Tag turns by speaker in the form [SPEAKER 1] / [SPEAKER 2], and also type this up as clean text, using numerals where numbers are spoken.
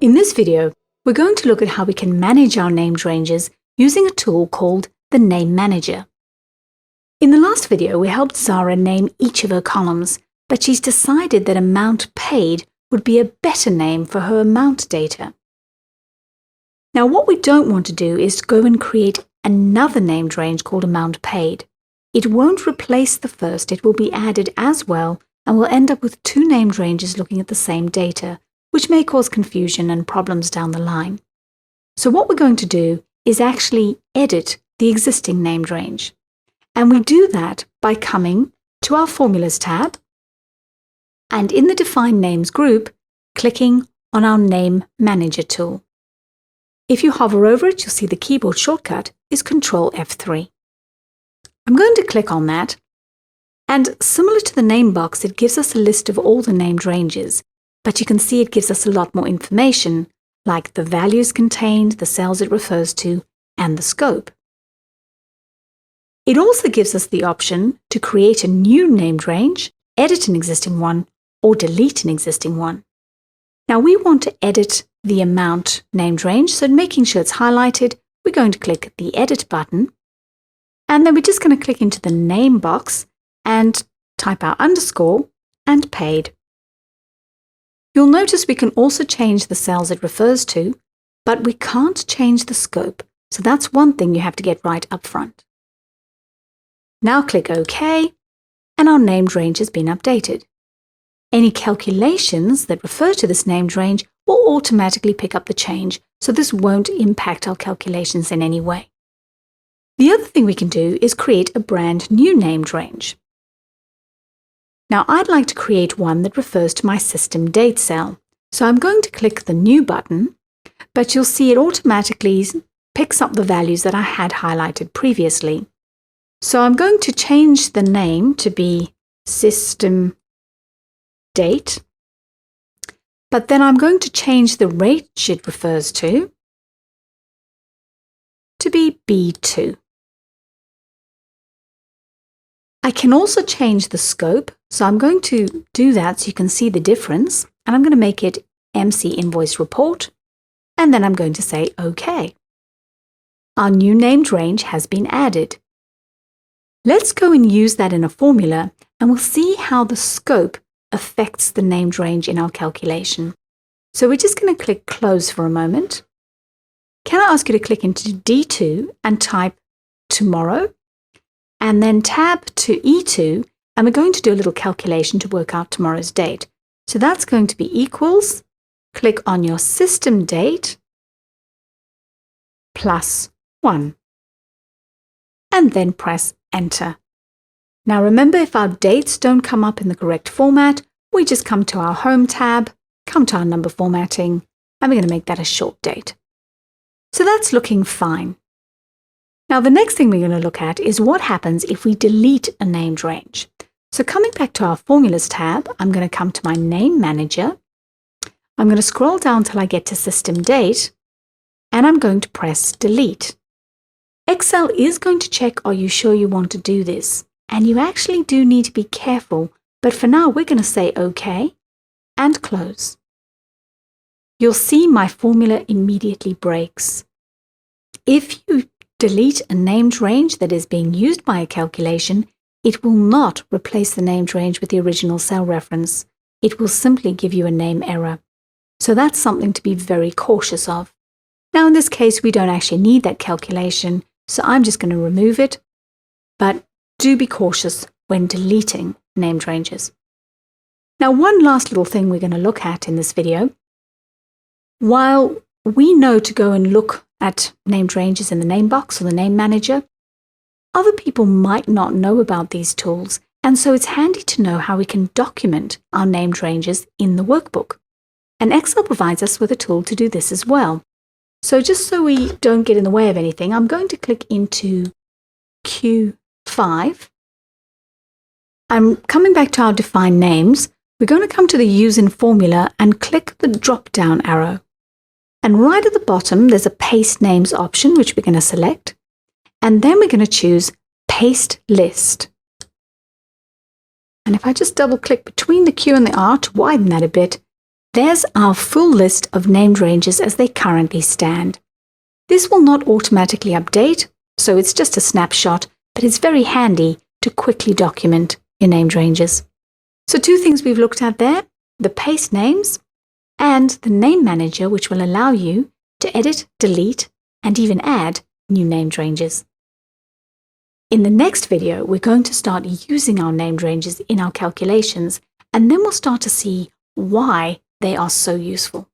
[SPEAKER 1] In this video, we're going to look at how we can manage our named ranges using a tool called the Name Manager. In the last video, we helped Zara name each of her columns, but she's decided that amount paid would be a better name for her amount data. Now, what we don't want to do is go and create another named range called amount paid. It won't replace the first, it will be added as well, and we'll end up with two named ranges looking at the same data, which may cause confusion and problems down the line. So what we're going to do is actually edit the existing named range. And we do that by coming to our Formulas tab, and in the Define Names group, clicking on our Name Manager tool. If you hover over it, you'll see the keyboard shortcut is Ctrl F3. I'm going to click on that, and similar to the name box, it gives us a list of all the named ranges, but you can see it gives us a lot more information, like the values contained, the cells it refers to, and the scope. It also gives us the option to create a new named range, edit an existing one, or delete an existing one. Now we want to edit the amount named range, so making sure it's highlighted, we're going to click the Edit button, and then we're just going to click into the name box and type our underscore and paid. You'll notice we can also change the cells it refers to, but we can't change the scope, so that's one thing you have to get right up front. Now click OK, and our named range has been updated. Any calculations that refer to this named range will automatically pick up the change, so this won't impact our calculations in any way. The other thing we can do is create a brand new named range. Now I'd like to create one that refers to my system date cell, so I'm going to click the New button, but you'll see it automatically picks up the values that I had highlighted previously. So I'm going to change the name to be System Date, but then I'm going to change the range it refers to be B2. I can also change the scope, so I'm going to do that so you can see the difference, and I'm going to make it MC Invoice Report, and then I'm going to say OK. Our new named range has been added. Let's go and use that in a formula, and we'll see how the scope affects the named range in our calculation. So we're just going to click Close for a moment. Can I ask you to click into D2 and type tomorrow, and then tab to E2, and we're going to do a little calculation to work out tomorrow's date. So that's going to be equals, click on your system date, plus 1, and then press Enter. Now remember, if our dates don't come up in the correct format, we just come to our Home tab, come to our number formatting, and we're going to make that a short date. So that's looking fine. Now the next thing we're going to look at is what happens if we delete a named range. So coming back to our Formulas tab, I'm going to come to my Name Manager. I'm going to scroll down till I get to System Date, and I'm going to press Delete. Excel is going to check, are you sure you want to do this? And you actually do need to be careful, but for now we're going to say OK and close. You'll see my formula immediately breaks. If you delete a named range that is being used by a calculation, it will not replace the named range with the original cell reference. It will simply give you a name error. So that's something to be very cautious of. Now in this case, we don't actually need that calculation, so I'm just going to remove it, but do be cautious when deleting named ranges. Now one last little thing we're going to look at in this video. While we know to go and look at named ranges in the name box or the Name Manager, other people might not know about these tools, and so it's handy to know how we can document our named ranges in the workbook. And Excel provides us with a tool to do this as well. So just so we don't get in the way of anything, I'm going to click into Q5. I'm coming back to our Define Names. We're going to come to the Use in Formula and click the drop-down arrow. And right at the bottom, there's a Paste Names option, which we're going to select. And then we're going to choose Paste List. And if I just double-click between the Q and the R to widen that a bit, There's our full list of named ranges as they currently stand. This will not automatically update, so it's just a snapshot, but it's very handy to quickly document your named ranges. So 2 things we've looked at there, the paste names and the name manager, which will allow you to edit, delete, and even add new named ranges. In the next video, we're going to start using our named ranges in our calculations, and then we'll start to see why they are so useful.